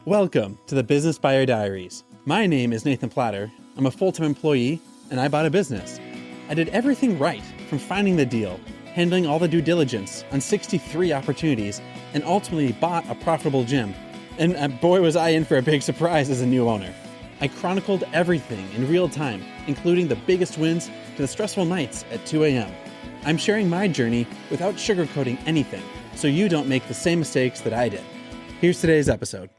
Welcome to the Business Buyer Diaries. My name is Nathan Platter. I'm a full-time employee, and I bought a business. I did everything right, from finding the deal, handling all the due diligence on 63 opportunities, and ultimately bought a profitable gym. And boy, was I in for a big surprise as a new owner. I chronicled everything in real time, including the biggest wins to the stressful nights at 2 a.m. I'm sharing my journey without sugarcoating anything, so you don't make the same mistakes that I did. Here's today's episode.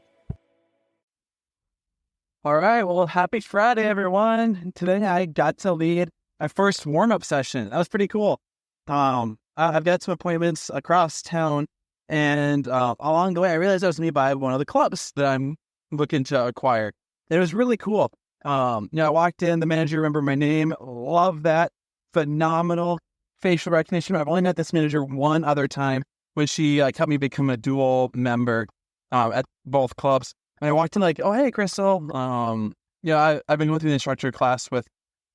All right. Well, happy Friday, everyone. Today I got to lead my first warm-up session. That was pretty cool. I've got some appointments across town, and along the way, I realized I was going to be by one of the clubs that I'm looking to acquire. And it was really cool. I walked in, the manager remembered my name. Love that. Phenomenal facial recognition. I've only met this manager one other time when she helped me become a dual member at both clubs. And I walked in like, oh, hey, Crystal. I've been going through the instructor class with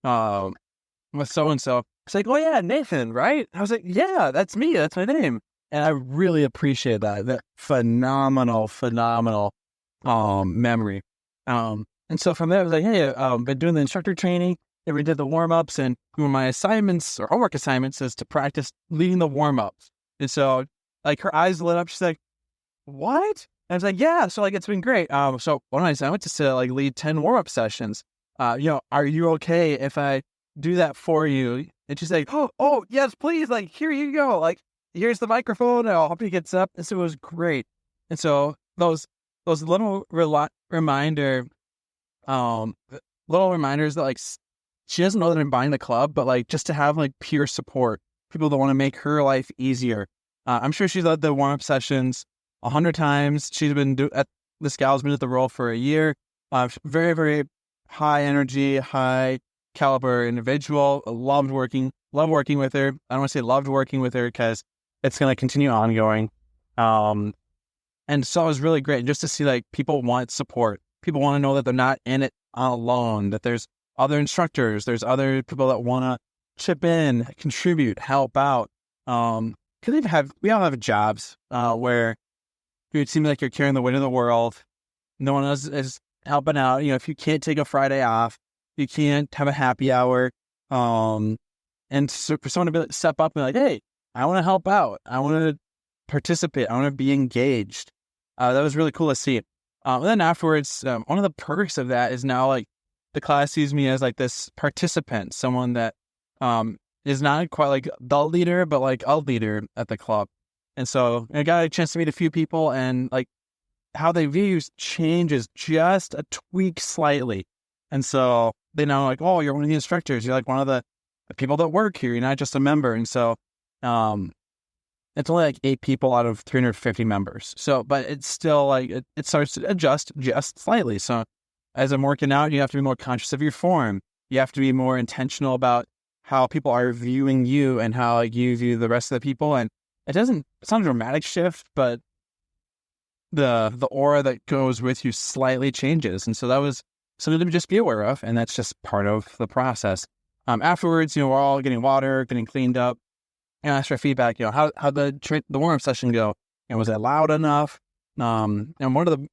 so-and-so. It's like, oh, yeah, Nathan, right? I was like, yeah, that's me. That's my name. And I really appreciate that phenomenal memory. And so from there, I was like, hey, I've been doing the instructor training. And we did the warm-ups. And one of my assignments or homework assignments is to practice leading the warm-ups. And so like her eyes lit up. She's like, what? And I was like, yeah, so it's been great. So one of my assignments is to lead 10 warm-up sessions. Are you okay if I do that for you? And she's like, oh, yes, please. Here you go. Here's the microphone. I'll help you get up. And so it was great. And so those little reminders that she doesn't know that I'm buying the club, but just to have peer support, people that want to make her life easier. I'm sure she's led the warm-up sessions 100 times. She's been this gal's been at the role for a year. Very, very high energy, high caliber individual. Loved working with her. I don't want to say loved working with her because it's going to continue ongoing. And so it was really great just to see people want support. People want to know that they're not in it alone, that there's other instructors, there's other people that want to chip in, contribute, help out. Because we all have jobs where it would seem like you're carrying the weight of the world. No one else is helping out. If you can't take a Friday off, you can't have a happy hour. And so for someone to step up and be like, hey, I want to help out. I want to participate. I want to be engaged. That was really cool to see. And then afterwards, one of the perks of that is now the class sees me as this participant, someone that is not quite the leader, but a leader at the club. And so I got a chance to meet a few people, and how they view you changes just a tweak slightly. And so they know oh, you're one of the instructors. You're one of the people that work here. You're not just a member. And so it's only 8 people out of 350 members. So, but it's still it starts to adjust just slightly. So as I'm working out, you have to be more conscious of your form. You have to be more intentional about how people are viewing you and how you view the rest of the people. And it's not a dramatic shift, but the aura that goes with you slightly changes. And so that was something to just be aware of. And that's just part of the process. Afterwards, we're all getting water, getting cleaned up, and I asked for feedback, how the warm-up session go? Was it loud enough? And one of the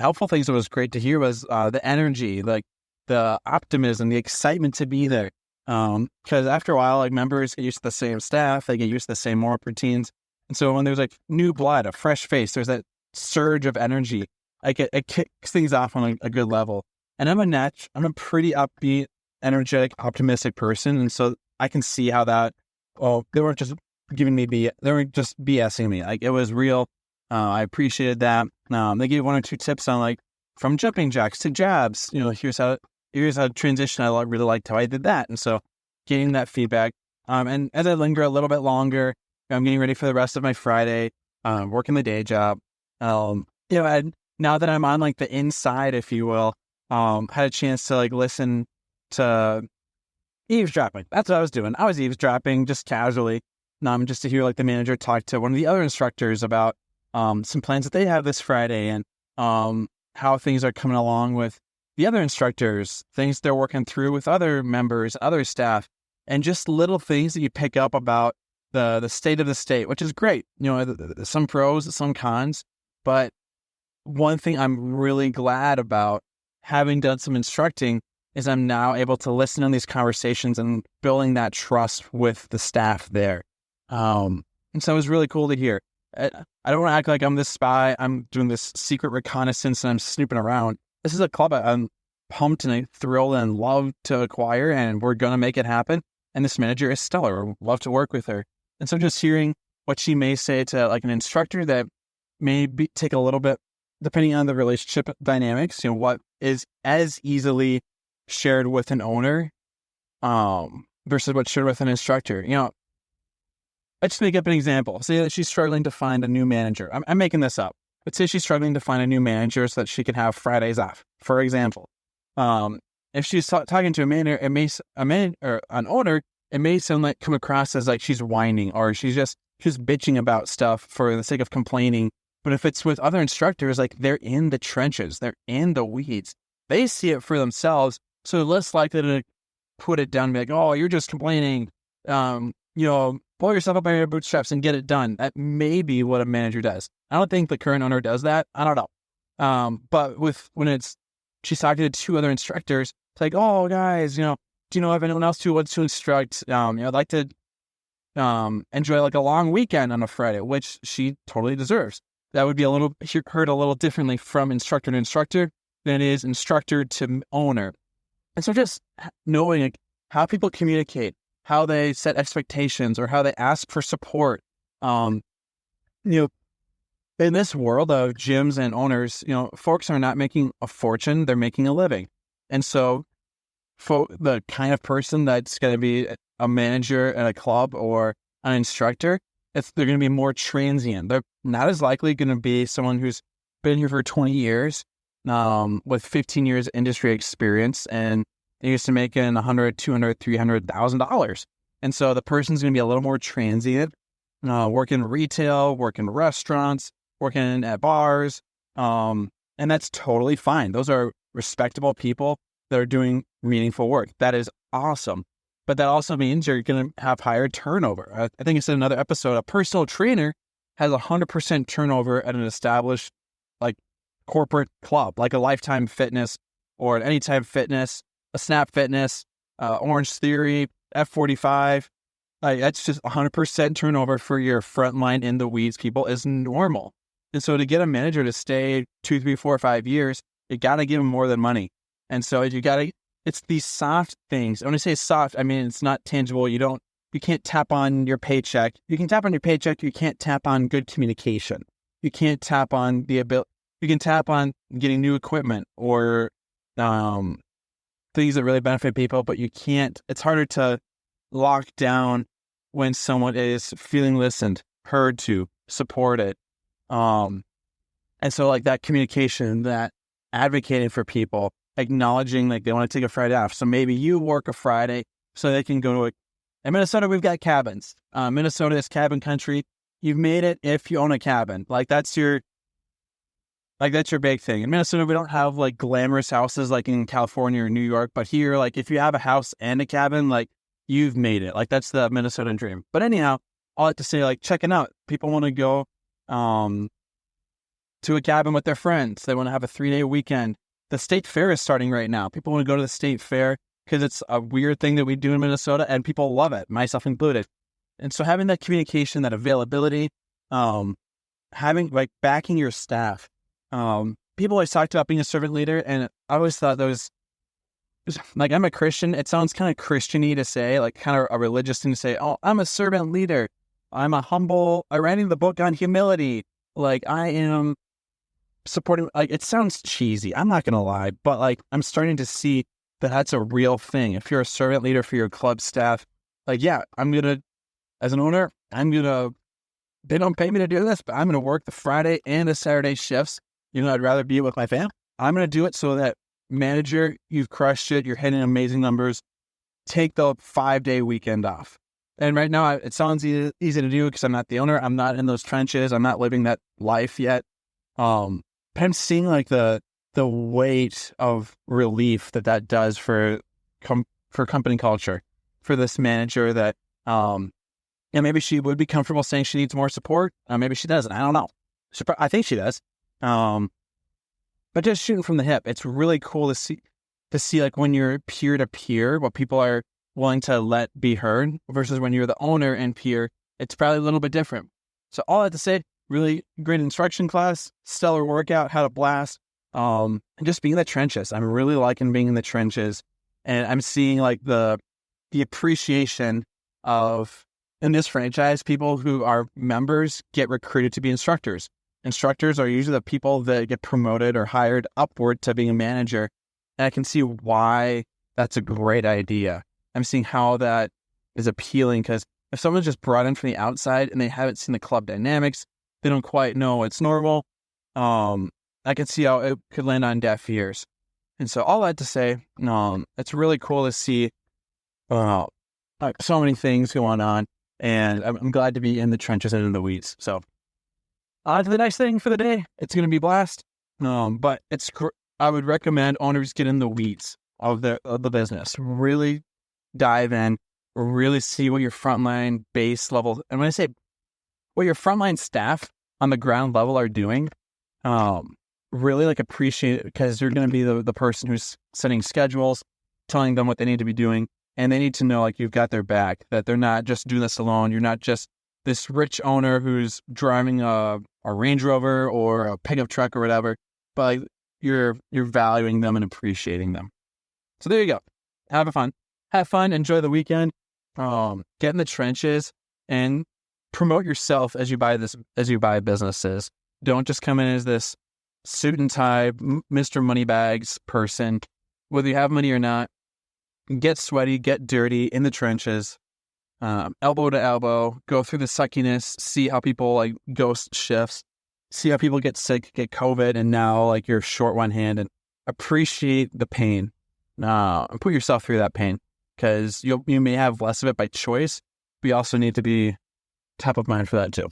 helpful things that was great to hear was the energy, the optimism, the excitement to be there. Because after a while, members get used to the same staff, they get used to the same warm-up routines. And so when there's new blood, a fresh face, there's that surge of energy. It kicks things off on a good level. And I'm a pretty upbeat, energetic, optimistic person. And so I can see how that, they weren't just they weren't just BSing me. It was real. I appreciated that. They gave 1 or 2 tips on from jumping jacks to jabs, here's how transition. I really liked how I did that. And so getting that feedback. And as I linger a little bit longer, I'm getting ready for the rest of my Friday, working the day job. And now that I'm on the inside, if you will, had a chance to listen to eavesdropping. That's what I was doing. I was eavesdropping just casually, just to hear the manager talk to one of the other instructors about some plans that they have this Friday and how things are coming along with the other instructors, things they're working through with other members, other staff, and just little things that you pick up about the state of the state, which is great. Some pros, some cons, but one thing I'm really glad about having done some instructing is I'm now able to listen on these conversations and building that trust with the staff there. And so it was really cool to hear. I don't want to act like I'm this spy. I'm doing this secret reconnaissance and I'm snooping around. This is a club I'm pumped and thrilled and love to acquire, and we're going to make it happen. And this manager is stellar. I'd love to work with her. And so just hearing what she may say to like an instructor that may take a little bit, depending on the relationship dynamics, what is as easily shared with an owner versus what's shared with an instructor. I just make up an example. Say that she's struggling to find a new manager. I'm making this up. But say she's struggling to find a new manager so that she can have Fridays off, for example. If she's talking to a manager, an owner, it may come across as like she's whining or she's bitching about stuff for the sake of complaining. But if it's with other instructors, like they're in the trenches, they're in the weeds, they see it for themselves. So they're less likely to put it down and be like, oh, you're just complaining. Pull yourself up by your bootstraps and get it done. That may be what a manager does. I don't think the current owner does that. I don't know. But when she's talking to two other instructors, it's like, oh, guys, do you know of anyone else who wants to instruct? I'd like to enjoy like a long weekend on a Friday, which she totally deserves. That would be heard a little differently from instructor to instructor than it is instructor to owner. And so just knowing like, how people communicate, how they set expectations or how they ask for support. In this world of gyms and owners, folks are not making a fortune, they're making a living. And so the kind of person that's going to be a manager at a club or an instructor, they're going to be more transient. They're not as likely going to be someone who's been here for 20 years with 15 years industry experience and they used to making $100,000, $200,000, $300,000. And so the person's going to be a little more transient, working retail, working restaurants, working at bars. And that's totally fine. Those are respectable people that are doing meaningful work. That is awesome. But that also means you're going to have higher turnover. I think it's in another episode, a personal trainer has 100% turnover at an established like corporate club, like a Lifetime Fitness or an Anytime Fitness, a Snap Fitness, Orange Theory, F45. That's just 100% turnover for your frontline in the weeds people is normal. And so to get a manager to stay 2, 3, 4, 5 years, you got to give them more than money. And so it's these soft things. When I say soft, I mean, it's not tangible. You can't tap on your paycheck. You can tap on your paycheck. You can't tap on good communication. You can't tap on the ability. You can tap on getting new equipment or, things that really benefit people, but you can't, it's harder to lock down when someone is feeling listened, heard to, supported. And so like that communication, that advocating for people, acknowledging like they want to take a Friday off. So maybe you work a Friday so they can go to in Minnesota, we've got cabins. Minnesota is cabin country. You've made it if you own a cabin. That's your big thing. In Minnesota, we don't have like glamorous houses like in California or New York, but here, like if you have a house and a cabin, like you've made it. Like that's the Minnesota dream. But anyhow, I like to say like checking out. People want to go to a cabin with their friends. They want to have a 3-day weekend. The state fair is starting right now. People want to go to the state fair because it's a weird thing that we do in Minnesota and people love it, myself included. And so having that communication, that availability, having like backing your staff. People always talked about being a servant leader, and I always thought that was like, I'm a Christian. It sounds kind of Christian-y to say, like kind of a religious thing to say, oh, I'm a servant leader. I'm I'm writing the book on humility. Like I am supporting, like it sounds cheesy. I'm not going to lie, but like I'm starting to see that that's a real thing. If you're a servant leader for your club staff, like, yeah, as an owner, they don't pay me to do this, but I'm going to work the Friday and the Saturday shifts. I'd rather be with my family. I'm going to do it so that manager, you've crushed it. You're hitting amazing numbers. Take the 5-day weekend off. And right now it sounds easy to do because I'm not the owner. I'm not in those trenches. I'm not living that life yet. But I'm seeing like the weight of relief that does for company culture, for this manager that, maybe she would be comfortable saying she needs more support. Maybe she doesn't. I don't know. I think she does. but just shooting from the hip. It's really cool to see like when you're peer to peer, what people are willing to let be heard versus when you're the owner and peer, it's probably a little bit different. So all that to say, really great instruction class, stellar workout, had a blast. And just being in the trenches. I'm really liking being in the trenches, and I'm seeing like the appreciation of, in this franchise, people who are members get recruited to be instructors. Instructors are usually the people that get promoted or hired upward to being a manager. And I can see why that's a great idea. I'm seeing how that is appealing, because if someone's just brought in from the outside and they haven't seen the club dynamics, they don't quite know what's normal. I can see how it could land on deaf ears. And so all that to say, it's really cool to see so many things going on. And I'm glad to be in the trenches and in the weeds. So on to the next thing for the day. It's going to be blast. But I would recommend owners get in the weeds of the business. Really dive in. Really see what your frontline base level, and when I say what your frontline staff on the ground level are doing, really like appreciate it, because you're going to be the person who's setting schedules, telling them what they need to be doing, and they need to know like you've got their back, that they're not just doing this alone. You're not just this rich owner who's driving a Range Rover or a pickup truck or whatever, but like, you're valuing them and appreciating them. So there you go. Have fun, enjoy the weekend, get in the trenches and promote yourself as you buy businesses. Don't just come in as this suit and tie, Mr. Moneybags person. Whether you have money or not, get sweaty, get dirty in the trenches, elbow to elbow, go through the suckiness, see how people like ghost shifts, see how people get sick, get COVID, and now like you're short one hand, and appreciate the pain. And put yourself through that pain, because you may have less of it by choice, but you also need to be top of mind for that too.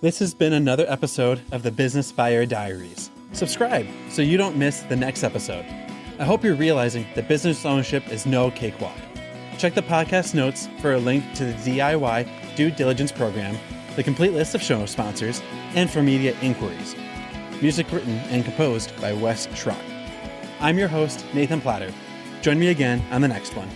This has been another episode of the Business Buyer Diaries. Subscribe so you don't miss the next episode. I hope you're realizing that business ownership is no cakewalk. Check the podcast notes for a link to the DIY Due Diligence program, the complete list of show sponsors, and for media inquiries. Music written and composed by Wes Schrock. I'm your host, Nathan Platter. Join me again on the next one.